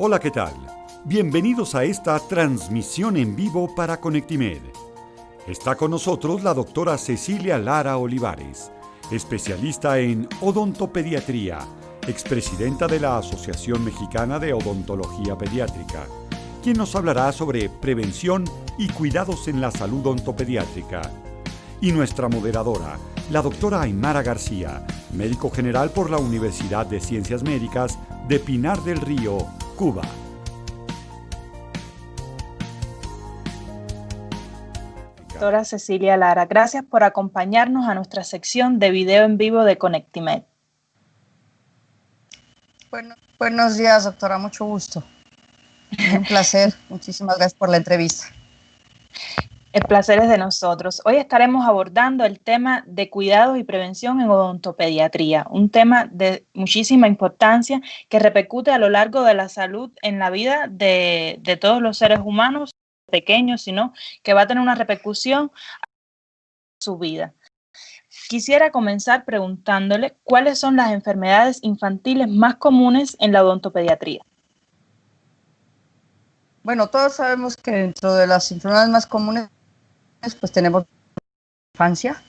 Hola, ¿qué tal? Bienvenidos a esta transmisión en vivo para Conectimed. Está con nosotros la doctora Cecilia Lara Olivares, especialista en odontopediatría, expresidenta de la Asociación Mexicana de Odontología Pediátrica, quien nos hablará sobre prevención y cuidados en la salud odontopediátrica. Y nuestra moderadora, la doctora Aymara García, médico general por la Universidad de Ciencias Médicas de Pinar del Río, Cuba. Doctora Cecilia Lara, gracias por acompañarnos a nuestra sección de video en vivo de Conectimed. Buenos días, doctora, mucho gusto. Un placer, muchísimas gracias por la entrevista. El placer es de nosotros. Hoy estaremos abordando el tema de cuidados y prevención en odontopediatría, un tema de muchísima importancia que repercute a lo largo de la salud en la vida de todos los seres humanos, pequeños, sino que va a tener una repercusión en su vida. Quisiera comenzar preguntándole cuáles son las enfermedades infantiles más comunes en la odontopediatría. Bueno, todos sabemos que dentro de las enfermedades más comunes, pues tenemos infancia,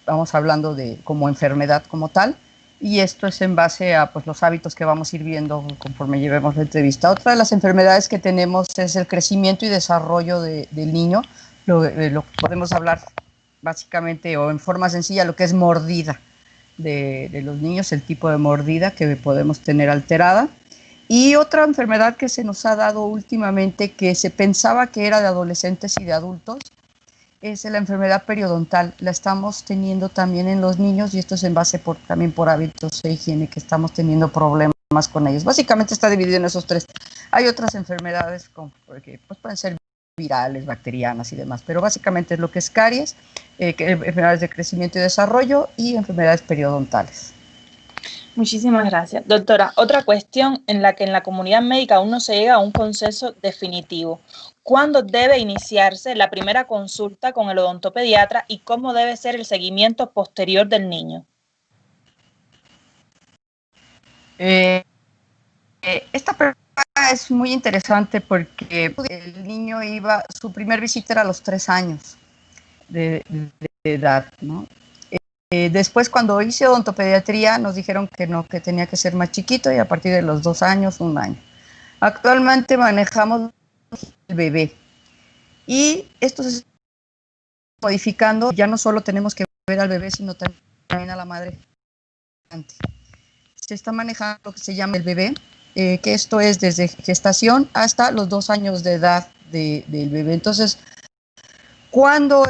vamos hablando de como enfermedad como tal, y esto es en base a pues, los hábitos que vamos a ir viendo conforme llevemos la entrevista. Otra de las enfermedades que tenemos es el crecimiento y desarrollo del niño, lo podemos hablar básicamente o en forma sencilla lo que es mordida de los niños, el tipo de mordida que podemos tener alterada. Y otra enfermedad que se nos ha dado últimamente, que se pensaba que era de adolescentes y de adultos, es la enfermedad periodontal. La estamos teniendo también en los niños y esto es en base también por hábitos e higiene que estamos teniendo problemas con ellos. Básicamente está dividido en esos tres. Hay otras enfermedades que pues, pueden ser virales, bacterianas y demás, pero básicamente es lo que es caries, enfermedades de crecimiento y desarrollo y enfermedades periodontales. Muchísimas gracias. Doctora, otra cuestión en la que en la comunidad médica aún no se llega a un consenso definitivo. ¿Cuándo debe iniciarse la primera consulta con el odontopediatra y cómo debe ser el seguimiento posterior del niño? Esta pregunta es muy interesante porque el niño su primer visita era a los 3 años de edad, ¿no? Después, cuando hice odontopediatría, nos dijeron que no, que tenía que ser más chiquito y a partir de los 2 años, 1 año. Actualmente manejamos el bebé y esto se está modificando. Ya no solo tenemos que ver al bebé, sino también a la madre. Se está manejando lo que se llama el bebé, que esto es desde gestación hasta los 2 años de edad del bebé. Entonces, ¿cuándo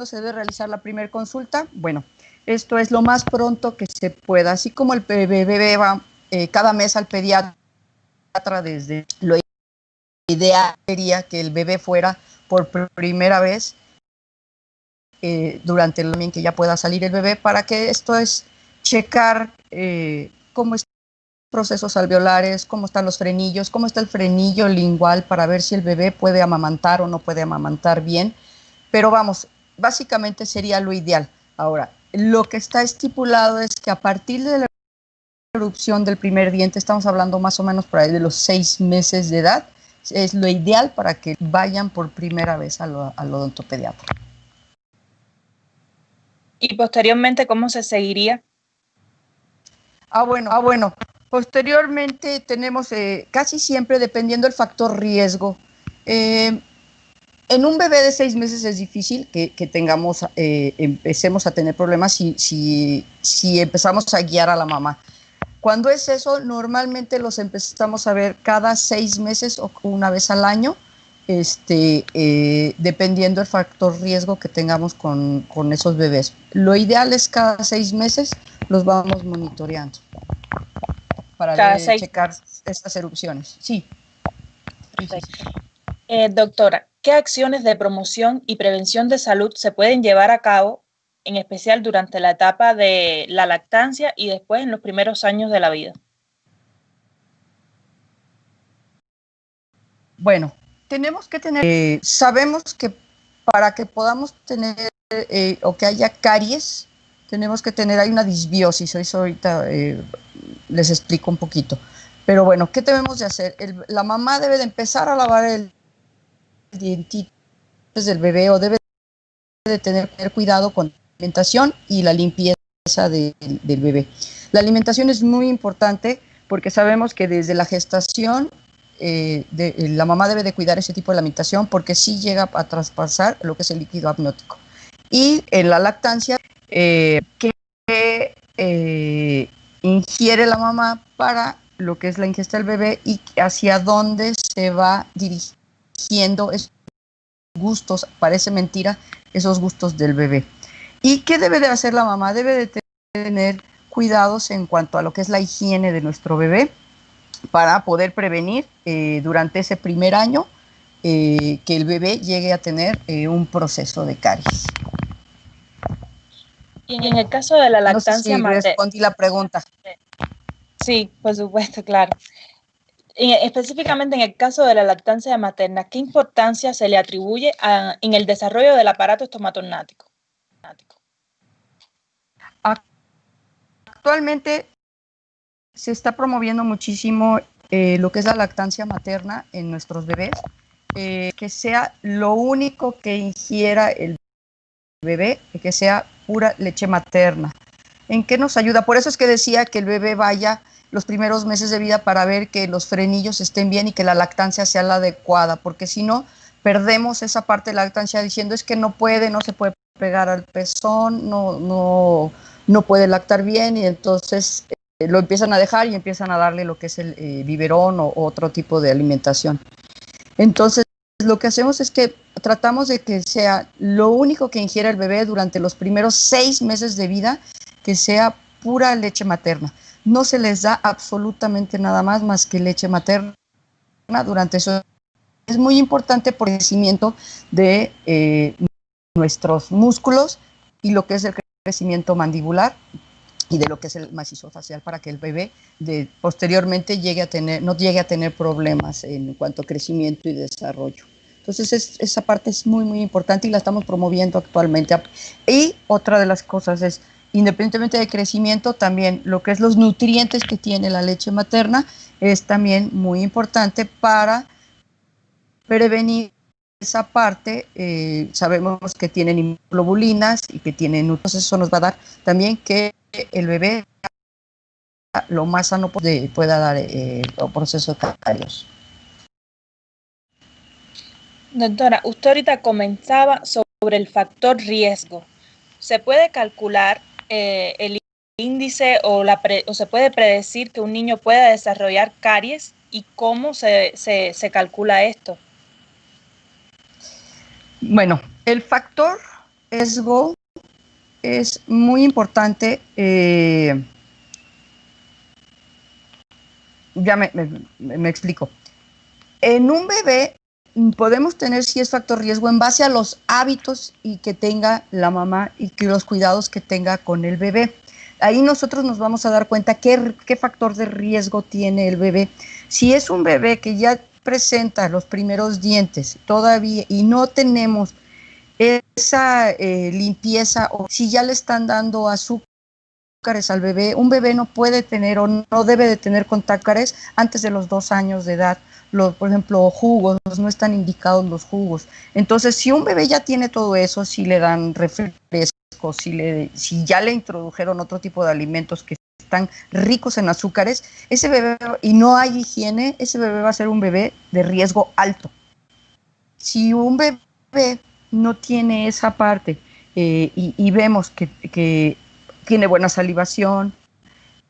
se debe realizar la primera consulta? Bueno, esto es lo más pronto que se pueda. Así como el bebé va cada mes al pediatra, desde lo ideal sería que el bebé fuera por primera vez durante el año que ya pueda salir el bebé, para que esto es checar cómo están los procesos alveolares, cómo están los frenillos, cómo está el frenillo lingual para ver si el bebé puede amamantar o no puede amamantar bien. Pero vamos, básicamente sería lo ideal. Ahora, lo que está estipulado es que a partir de la erupción del primer diente, estamos hablando más o menos por ahí de los 6 meses de edad, es lo ideal para que vayan por primera vez al odontopediatra. Y posteriormente, ¿cómo se seguiría? Bueno. Posteriormente tenemos casi siempre, dependiendo del factor riesgo, en un bebé de 6 meses es difícil que empecemos a tener problemas si empezamos a guiar a la mamá. Cuando es eso, normalmente los empezamos a ver cada 6 meses o una vez al año, dependiendo del factor riesgo que tengamos con esos bebés. Lo ideal es cada 6 meses los vamos monitoreando para checar estas erupciones. Sí. Perfecto. Doctora, ¿qué acciones de promoción y prevención de salud se pueden llevar a cabo, en especial durante la etapa de la lactancia y después en los primeros años de la vida? Bueno, tenemos que tener, sabemos que para que podamos tener o que haya caries, hay una disbiosis, eso ahorita les explico un poquito. Pero bueno, ¿qué debemos de hacer? La mamá debe de empezar a lavar el dientito del bebé, o debe de tener cuidado con la alimentación y la limpieza del bebé. La alimentación es muy importante porque sabemos que desde la gestación la mamá debe de cuidar ese tipo de alimentación, porque sí llega a traspasar lo que es el líquido amniótico. Y en la lactancia, ¿qué ingiere la mamá para lo que es la ingesta del bebé y hacia dónde se va dirigiendo esos gustos? Parece mentira, esos gustos del bebé. ¿Y qué debe de hacer la mamá? Debe de tener cuidados en cuanto a lo que es la higiene de nuestro bebé, para poder prevenir durante ese primer año que el bebé llegue a tener un proceso de caries. Y en el caso de la No sé lactancia si materna. respondí la pregunta. Sí, por supuesto, claro. Específicamente en el caso de la lactancia materna, ¿qué importancia se le atribuye en el desarrollo del aparato estomatognático? Actualmente se está promoviendo muchísimo lo que es la lactancia materna en nuestros bebés, que sea lo único que ingiera el bebé, que sea pura leche materna. ¿En qué nos ayuda? Por eso es que decía que el bebé vaya los primeros meses de vida para ver que los frenillos estén bien y que la lactancia sea la adecuada, porque si no, perdemos esa parte de la lactancia diciendo es que no se puede pegar al pezón, no puede lactar bien, y entonces lo empiezan a dejar y empiezan a darle lo que es el biberón o otro tipo de alimentación. Entonces, lo que hacemos es que tratamos de que sea lo único que ingiera el bebé durante los primeros 6 meses de vida, que sea pura leche materna. No se les da absolutamente nada más que leche materna durante eso. Es muy importante por el crecimiento de nuestros músculos y lo que es el crecimiento mandibular y de lo que es el macizo facial, para que el bebé posteriormente no llegue a tener problemas en cuanto a crecimiento y desarrollo. Entonces esa parte es muy, muy importante y la estamos promoviendo actualmente. Y otra de las cosas es, independientemente del crecimiento, también lo que es los nutrientes que tiene la leche materna es también muy importante para prevenir esa parte. Sabemos que tienen inmunoglobulinas y que tienen, entonces eso nos va a dar también que el bebé lo más sano pueda dar el proceso de caries. Doctora, usted ahorita comenzaba sobre el factor riesgo. ¿Se puede calcular el índice o se puede predecir que un niño pueda desarrollar caries, y cómo se calcula esto? Bueno, el factor riesgo es muy importante. Ya me explico. En un bebé podemos tener si es factor riesgo en base a los hábitos y que tenga la mamá y que los cuidados que tenga con el bebé. Ahí nosotros nos vamos a dar cuenta qué factor de riesgo tiene el bebé. Si es un bebé que ya presenta los primeros dientes todavía y no tenemos esa limpieza, o si ya le están dando azúcares al bebé, un bebé no puede tener o no debe de tener contactares antes de los 2 años de edad. Por ejemplo, jugos, no están indicados los jugos. Entonces, si un bebé ya tiene todo eso, si le dan refrescos, si ya le introdujeron otro tipo de alimentos que están ricos en azúcares, ese bebé, y no hay higiene, ese bebé va a ser un bebé de riesgo alto. Si un bebé no tiene esa parte y vemos que tiene buena salivación,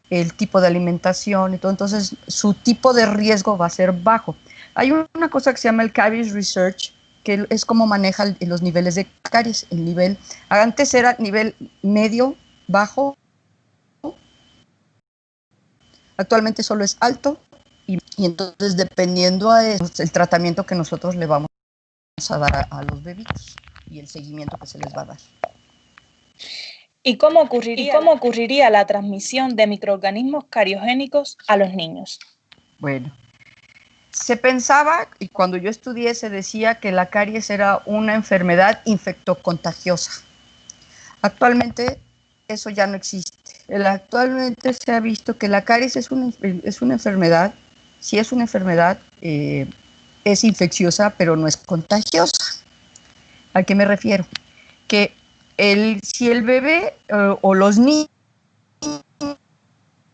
el tipo de alimentación y todo, entonces su tipo de riesgo va a ser bajo. Hay una cosa que se llama el Caries Research, que es como maneja los niveles de caries. El nivel, antes era nivel medio, bajo, actualmente solo es alto, y entonces dependiendo a eso, el tratamiento que nosotros le vamos a dar a los bebitos y el seguimiento que se les va a dar. ¿Y cómo ocurriría la transmisión de microorganismos cariogénicos a los niños? Bueno, se pensaba, y cuando yo estudié se decía que la caries era una enfermedad infectocontagiosa. Actualmente eso ya no existe. Actualmente se ha visto que la caries es una enfermedad Si es una enfermedad, es infecciosa, pero no es contagiosa. ¿A qué me refiero? Que si el bebé o los niños,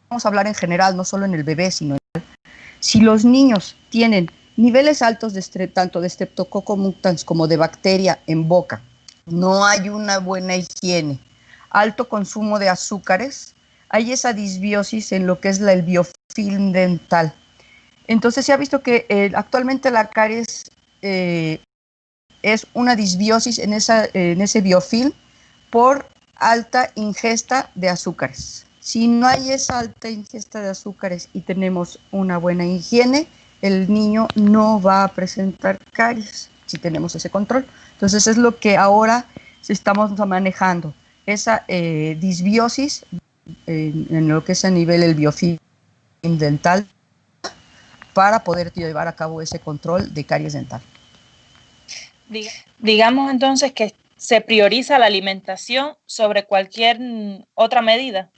vamos a hablar en general, no solo en el bebé, sino si los niños tienen niveles altos tanto de Streptococcus mutans como de bacteria en boca, no hay una buena higiene, alto consumo de azúcares, hay esa disbiosis en lo que es el biofilm dental. Entonces se ha visto que actualmente la caries es una disbiosis en ese biofilm por alta ingesta de azúcares. Si no hay esa alta ingesta de azúcares y tenemos una buena higiene, el niño no va a presentar caries si tenemos ese control. Entonces es lo que ahora estamos manejando, esa disbiosis en lo que es a nivel del biofilm dental para poder llevar a cabo ese control de caries dental. Digamos entonces que se prioriza la alimentación sobre cualquier otra medida.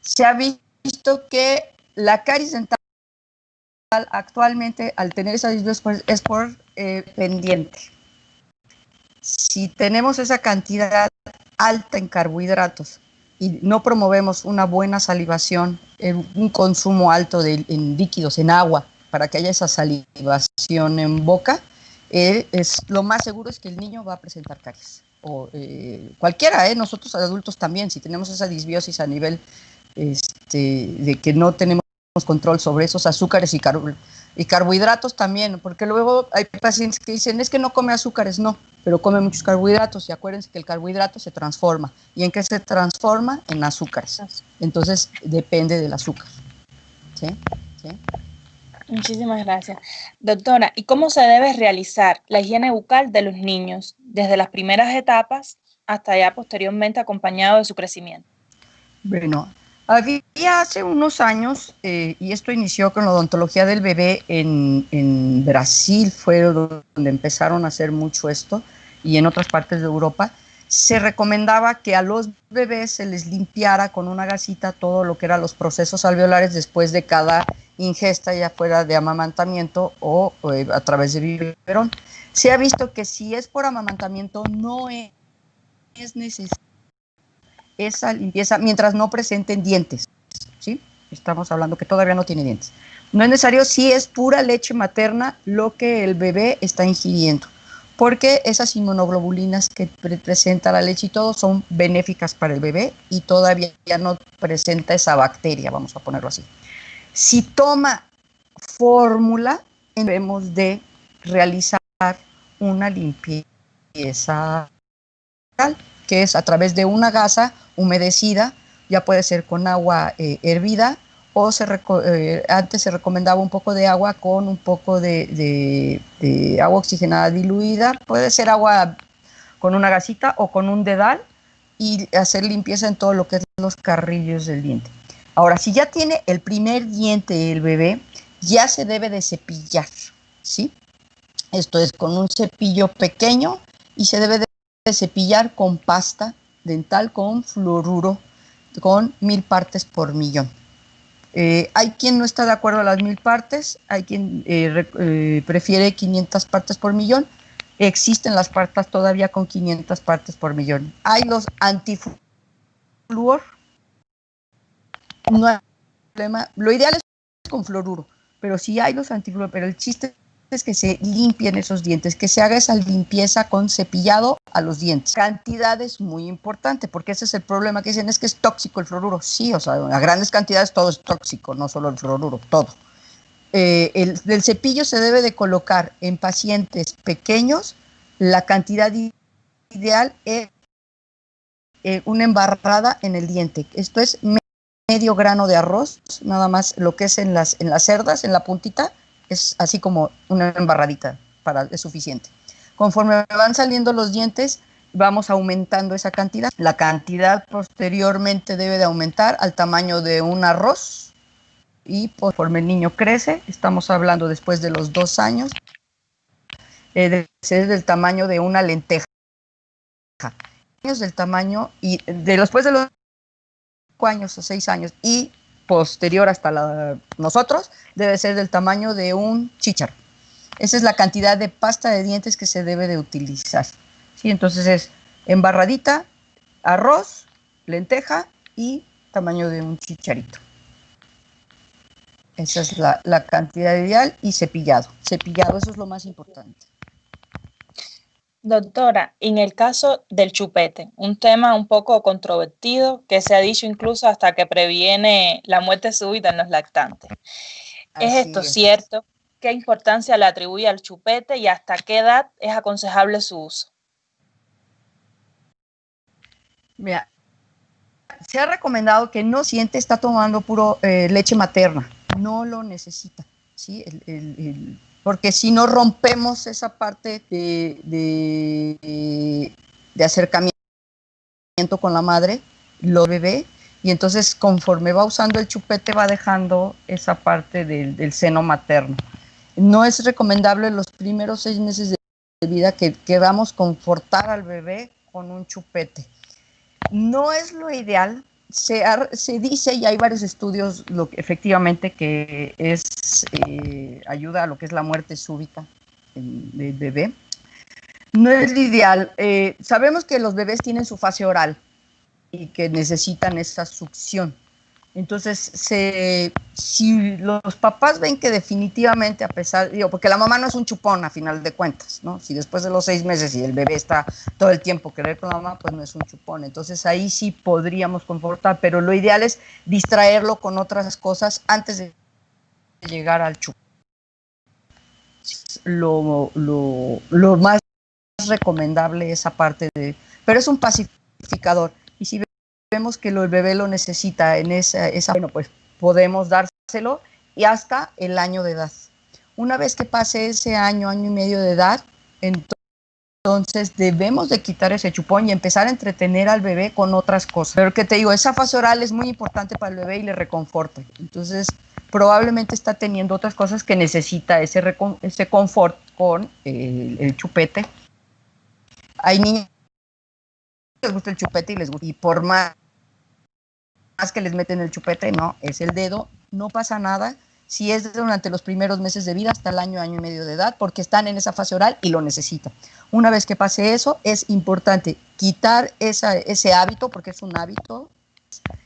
Se ha visto que la caries dental actualmente, al tener esa disbiosis, es por pendiente. Si tenemos esa cantidad alta en carbohidratos y no promovemos una buena salivación, un consumo alto en líquidos, en agua, para que haya esa salivación en boca, lo más seguro es que el niño va a presentar caries. O cualquiera, nosotros adultos también, si tenemos esa disbiosis a nivel de que no tenemos control sobre esos azúcares y carbohidratos también, porque luego hay pacientes que dicen, es que no come azúcares, no, pero come muchos carbohidratos, y acuérdense que el carbohidrato se transforma. ¿Y en qué se transforma? En azúcares. Entonces, depende del azúcar. ¿Sí? ¿Sí? Muchísimas gracias. Doctora, ¿y cómo se debe realizar la higiene bucal de los niños desde las primeras etapas hasta ya posteriormente acompañado de su crecimiento? Bueno, había hace unos años, y esto inició con la odontología del bebé en Brasil, fue donde empezaron a hacer mucho esto, y en otras partes de Europa, se recomendaba que a los bebés se les limpiara con una gasita todo lo que eran los procesos alveolares después de cada ingesta, ya fuera de amamantamiento o a través de biberón. Se ha visto que si es por amamantamiento no es necesario esa limpieza mientras no presenten dientes, ¿sí? Estamos hablando que todavía no tiene dientes. No es necesario si es pura leche materna lo que el bebé está ingiriendo, porque esas inmunoglobulinas que presenta la leche y todo son benéficas para el bebé y todavía no presenta esa bacteria, vamos a ponerlo así. Si toma fórmula, debemos de realizar una limpieza, que es a través de una gasa humedecida, ya puede ser con agua hervida, o antes se recomendaba un poco de agua con un poco de agua oxigenada diluida, puede ser agua con una gasita o con un dedal, y hacer limpieza en todo lo que es los carrillos del diente. Ahora, si ya tiene el primer diente el bebé, ya se debe de cepillar, ¿sí? Esto es con un cepillo pequeño, y se debe de cepillar con pasta dental con fluoruro con 1000 partes por millón. Hay quien no está de acuerdo a las 1000 partes, hay quien prefiere 500 partes por millón. Existen las pastas todavía con 500 partes por millón. Hay los antifluor, no hay problema. Lo ideal es con fluoruro, pero sí hay los antifluor, pero el chiste es que se limpien esos dientes, que se haga esa limpieza con cepillado a los dientes. Cantidad es muy importante, porque ese es el problema, que dicen, es que es tóxico el fluoruro. Sí, o sea, a grandes cantidades todo es tóxico, no solo el fluoruro, todo. El cepillo se debe de colocar en pacientes pequeños, la cantidad ideal es una embarrada en el diente. Esto es medio grano de arroz, nada más lo que es en las cerdas, en la puntita, es así como una embarradita, es suficiente. Conforme van saliendo los dientes, vamos aumentando esa cantidad. La cantidad posteriormente debe de aumentar al tamaño de un arroz, y conforme el niño crece, estamos hablando después de los 2 años, de ser del tamaño de una lenteja. Del tamaño, y después de los 5 años o 6 años, y posterior hasta nosotros debe ser del tamaño de un chícharo. Esa es la cantidad de pasta de dientes que se debe de utilizar. ¿Sí? Entonces es embarradita, arroz, lenteja y tamaño de un chicharito. Esa es la cantidad ideal y cepillado. Cepillado, eso es lo más importante. Doctora, en el caso del chupete, un tema un poco controvertido que se ha dicho incluso hasta que previene la muerte súbita en los lactantes. ¿Es esto cierto? ¿Qué importancia le atribuye al chupete y hasta qué edad es aconsejable su uso? Mira, se ha recomendado que no siente está tomando puro leche materna, no lo necesita, ¿sí? Porque si no rompemos esa parte de acercamiento con la madre, lo bebé, y entonces conforme va usando el chupete va dejando esa parte del seno materno. No es recomendable los primeros 6 meses de vida que queramos confortar al bebé con un chupete. No es lo ideal. Se dice, y hay varios estudios efectivamente que ayuda a lo que es la muerte súbita del bebé. No es lo ideal. Sabemos que los bebés tienen su fase oral y que necesitan esa succión. Entonces, si los papás ven que definitivamente, a pesar, porque la mamá no es un chupón a final de cuentas, ¿no? Si después de los 6 meses y el bebé está todo el tiempo querer con la mamá, pues no es un chupón. Entonces ahí sí podríamos confortar, pero lo ideal es distraerlo con otras cosas antes de llegar al chupón. Lo más recomendable esa parte pero es un pacificador, y si vemos que el bebé lo necesita en esa, bueno, pues podemos dárselo y hasta el año de edad. Una vez que pase ese año, año y medio de edad, entonces debemos de quitar ese chupón y empezar a entretener al bebé con otras cosas. Pero que te digo, esa fase oral es muy importante para el bebé y le reconforta. Entonces probablemente está teniendo otras cosas que necesita ese confort con el chupete. Hay niños que les gusta el chupete y por más que les meten el chupete, no, es el dedo, no pasa nada si es durante los primeros meses de vida hasta el año, año y medio de edad, porque están en esa fase oral y lo necesitan. Una vez que pase eso, es importante quitar ese hábito, porque es un hábito,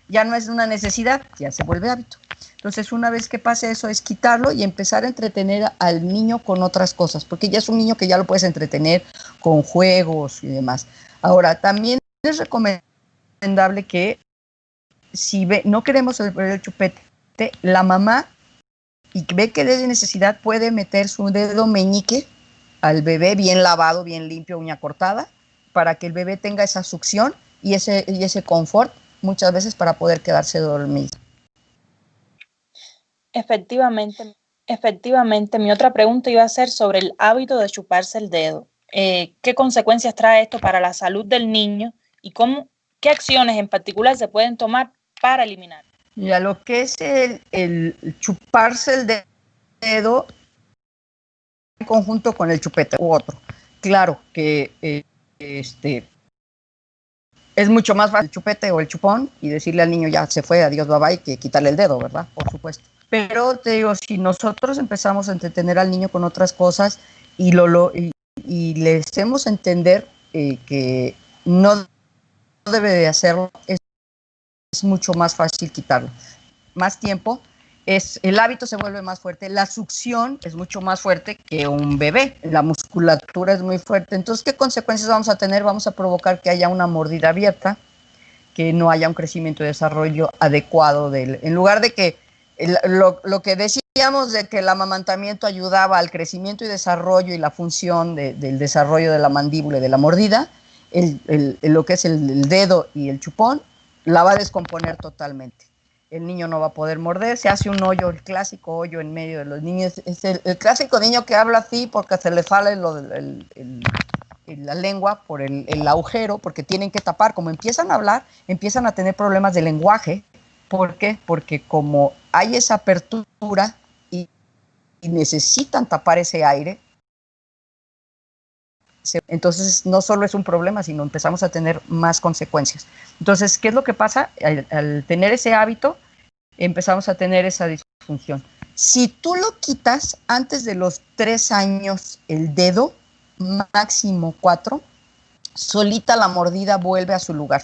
ya no es una necesidad, ya se vuelve hábito. Entonces, una vez que pase eso, es quitarlo y empezar a entretener al niño con otras cosas, porque ya es un niño que ya lo puedes entretener con juegos y demás. Ahora, también es recomendable que si no queremos el chupete, la mamá, y ve que de necesidad, puede meter su dedo meñique al bebé bien lavado, bien limpio, uña cortada, para que el bebé tenga esa succión y ese confort muchas veces para poder quedarse dormido. Efectivamente, mi otra pregunta iba a ser sobre el hábito de chuparse el dedo. ¿Qué consecuencias trae esto para la salud del niño y qué acciones en particular se pueden tomar para eliminar? Ya lo que es el chuparse el dedo en conjunto con el chupete u otro. Claro que es mucho más fácil el chupete o el chupón y decirle al niño ya se fue, adiós, bye bye, que quitarle el dedo, ¿verdad? Por supuesto. Pero te digo, si nosotros empezamos a entretener al niño con otras cosas y le hacemos entender que no debe de hacerlo, es mucho más fácil quitarlo. Más tiempo, el hábito se vuelve más fuerte, la succión es mucho más fuerte que un bebé, la musculatura es muy fuerte. Entonces, ¿qué consecuencias vamos a tener? Vamos a provocar que haya una mordida abierta, que no haya un crecimiento y desarrollo adecuado en lugar de que lo que decíamos de que el amamantamiento ayudaba al crecimiento y desarrollo y la función del desarrollo de la mandíbula y de la mordida, lo que es el dedo y el chupón la va a descomponer totalmente. El niño no va a poder morder, se hace un hoyo, el clásico hoyo en medio de los niños, es el clásico niño que habla así porque se le sale la lengua por el agujero, porque tienen que tapar. Como empiezan a hablar, empiezan a tener problemas de lenguaje. ¿Por qué? Porque como hay esa apertura y necesitan tapar ese aire, entonces no solo es un problema, sino empezamos a tener más consecuencias. Entonces, ¿qué es lo que pasa? Al tener ese hábito, empezamos a tener esa disfunción. Si tú lo quitas antes de los 3 años el dedo, máximo 4, solita la mordida vuelve a su lugar,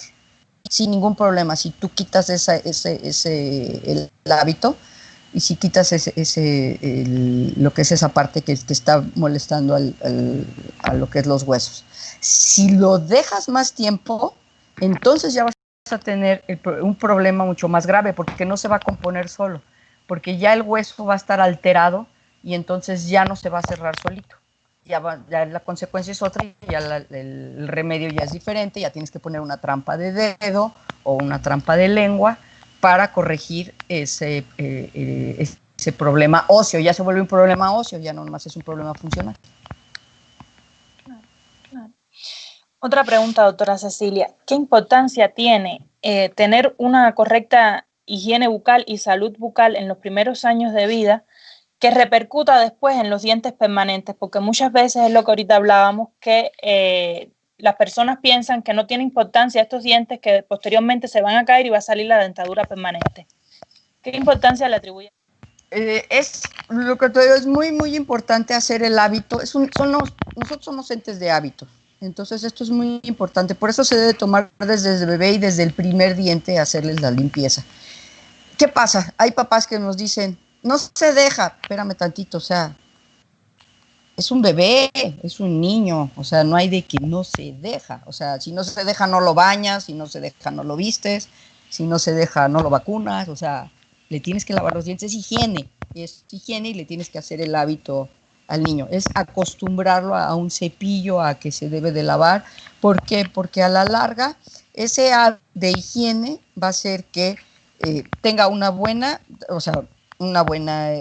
sin ningún problema. Si tú quitas el hábito y si quitas lo que es esa parte que está molestando a lo que es los huesos. Si lo dejas más tiempo, entonces ya vas a tener un problema mucho más grave, porque no se va a componer solo, porque ya el hueso va a estar alterado y entonces ya no se va a cerrar solito. Ya la consecuencia es otra y ya el remedio ya es diferente, ya tienes que poner una trampa de dedo o una trampa de lengua para corregir ese problema óseo. Ya se vuelve un problema óseo, ya no nomás es un problema funcional. Otra pregunta, doctora Cecilia. ¿Qué importancia tiene tener una correcta higiene bucal y salud bucal en los primeros años de vida que repercuta después en los dientes permanentes? Porque muchas veces es lo que ahorita hablábamos, que las personas piensan que no tiene importancia estos dientes, que posteriormente se van a caer y va a salir la dentadura permanente. ¿Qué importancia le atribuye? Es lo que te digo, es muy, muy importante hacer el hábito. Nosotros somos entes de hábitos. Entonces esto es muy importante, por eso se debe tomar desde el bebé y desde el primer diente hacerles la limpieza. ¿Qué pasa? Hay papás que nos dicen, no se deja, espérame tantito, o sea, es un bebé, es un niño, o sea, no hay de que no se deja, o sea, si no se deja no lo bañas, si no se deja no lo vistes, si no se deja no lo vacunas, o sea, le tienes que lavar los dientes, es higiene y le tienes que hacer el hábito al niño, es acostumbrarlo a un cepillo, a que se debe de lavar. ¿Por qué? Porque a la larga ese hábito de higiene va a hacer que tenga una buena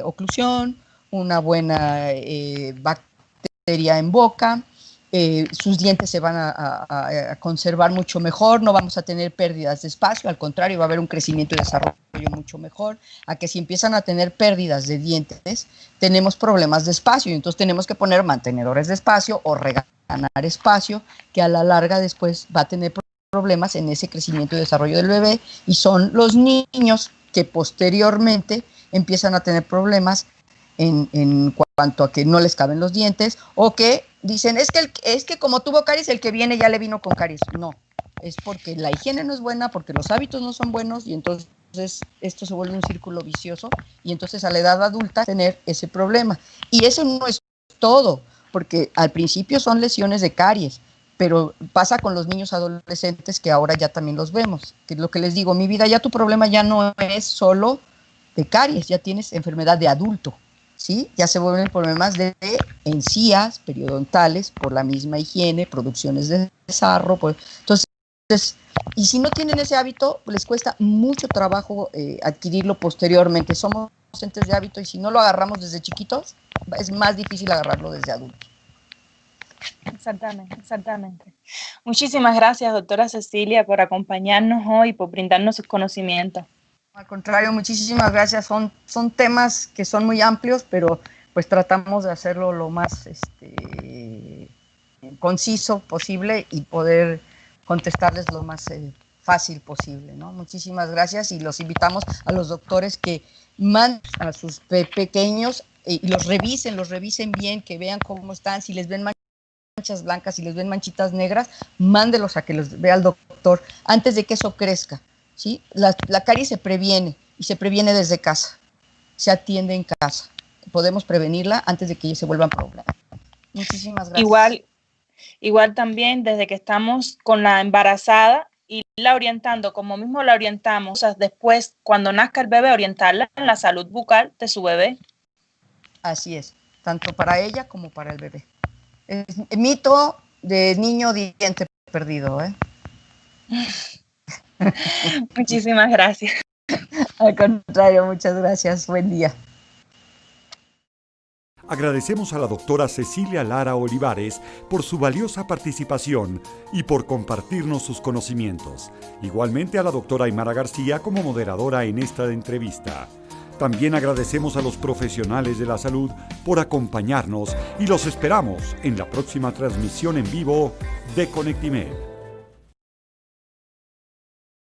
oclusión, una buena bacteria en boca, sus dientes se van a conservar mucho mejor, no vamos a tener pérdidas de espacio, al contrario, va a haber un crecimiento y desarrollo mucho mejor, a que si empiezan a tener pérdidas de dientes, tenemos problemas de espacio y entonces tenemos que poner mantenedores de espacio o regalar espacio, que a la larga después va a tener problemas en ese crecimiento y desarrollo del bebé, y son los niños que posteriormente empiezan a tener problemas en cuanto a que no les caben los dientes, o que dicen, es que como tuvo caries, el que viene ya le vino con caries. No, es porque la higiene no es buena, porque los hábitos no son buenos, y entonces esto se vuelve un círculo vicioso, y entonces a la edad adulta tener ese problema. Y eso no es todo, porque al principio son lesiones de caries, pero pasa con los niños adolescentes, que ahora ya también los vemos, que es lo que les digo, mi vida, ya tu problema ya no es solo de caries, ya tienes enfermedad de adulto, ¿sí? Ya se vuelven problemas de encías, periodontales, por la misma higiene, producciones de sarro, entonces, y si no tienen ese hábito, les cuesta mucho trabajo adquirirlo posteriormente. Somos entes de hábito y si no lo agarramos desde chiquitos, es más difícil agarrarlo desde adultos. Exactamente. Muchísimas gracias, doctora Cecilia, por acompañarnos hoy y por brindarnos sus conocimientos. Al contrario, muchísimas gracias. Son temas que son muy amplios, pero pues tratamos de hacerlo lo más conciso posible y poder contestarles lo más fácil posible, ¿no? Muchísimas gracias, y los invitamos a los doctores que manden a sus pequeños y los revisen bien, que vean cómo están, si les ven manchas blancas, si les ven manchitas negras, mándelos a que los vea el doctor antes de que eso crezca, ¿sí? La caries se previene, y se previene desde casa, se atiende en casa. Podemos prevenirla antes de que se vuelvan problemas. Muchísimas gracias. Igual también desde que estamos con la embarazada y la orientando, como mismo la orientamos, después cuando nazca el bebé, orientarla en la salud bucal de su bebé. Así es, tanto para ella como para el bebé. Es mito de niño diente perdido, ¿eh? Muchísimas gracias. Al contrario, muchas gracias. Buen día. Agradecemos a la doctora Cecilia Lara Olivares por su valiosa participación y por compartirnos sus conocimientos. Igualmente a la doctora Aymara García como moderadora en esta entrevista. También agradecemos a los profesionales de la salud por acompañarnos y los esperamos en la próxima transmisión en vivo de Conectimed.